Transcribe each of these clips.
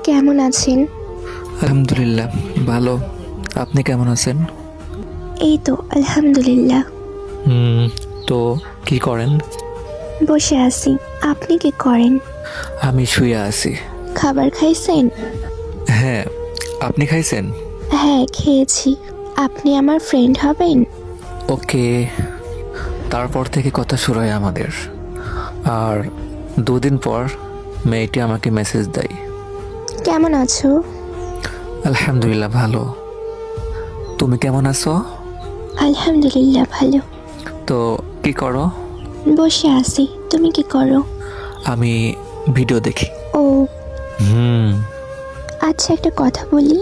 কেমন আছেন? আলহামদুলিল্লাহ ভালো। আপনি কেমন আছেন? এই তো আলহামদুলিল্লাহ। হুম। তো কি করেন? বসে আছি। আপনি কি করেন? আমি শুয়ে আছি। খাবার খাইছেন? হ্যাঁ, আপনি খাইছেন? হ্যাঁ, খেয়েছি। আপনি আমার ফ্রেন্ড হবেন? ওকে। তারপর থেকে কথা শুরু হয় আমাদের। আর 2 দিন পর মেয়েটি আমাকে মেসেজ দেয়। কেমন আছো? আলহামদুলিল্লাহ ভালো। তুমি কেমন আছো? আলহামদুলিল্লাহ ভালো। তো কি করো? বসে আছি। তুমি কি করো? আমি ভিডিও দেখি। ও হুম। আচ্ছা, একটা কথা বলি।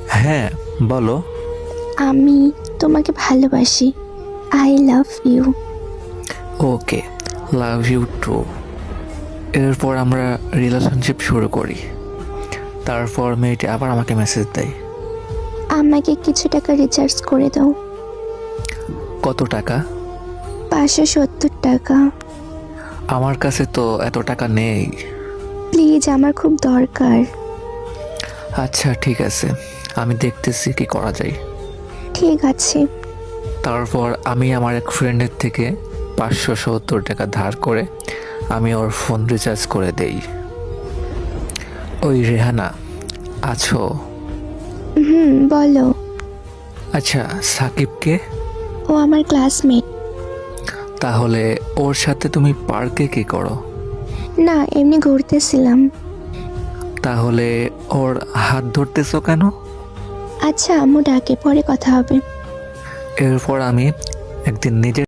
হ্যাঁ, বলো। আমি তোমাকে ভালোবাসি। I love you. Okay, love you too. এরপর আমরা রিলেশনশিপ শুরু করি। তারপর মেয়েটি আবার আমাকে মেসেজ দেয়। আমাকে কিছু টাকা রিচার্জ করে দাও। কত টাকা? 570 টাকা। আমার কাছে তো এত টাকা নেই। প্লিজ, আমার খুব দরকার। আচ্ছা ঠিক আছে, আমি দেখতেছি কি করা যায়। ঠিক আছে। তারপর আমি আমার এক ফ্রেন্ডের থেকে 570 টাকা ধার করে আমি ওর ফোন রিচার্জ করে দেই। ওই রেহানা, আছো? বলো। আচ্ছা, সাকিবকে? ও আমার ক্লাসমেট। তাহলে ওর সাথে তুমি পার্কে কি করো? না, এমনি ঘুরতেছিলাম। তাহলে ওর হাত ধরতেছো কেন? আচ্ছা, আম্মু ডাকে, পরে কথা হবে। এরপর আমি একদিন নিজে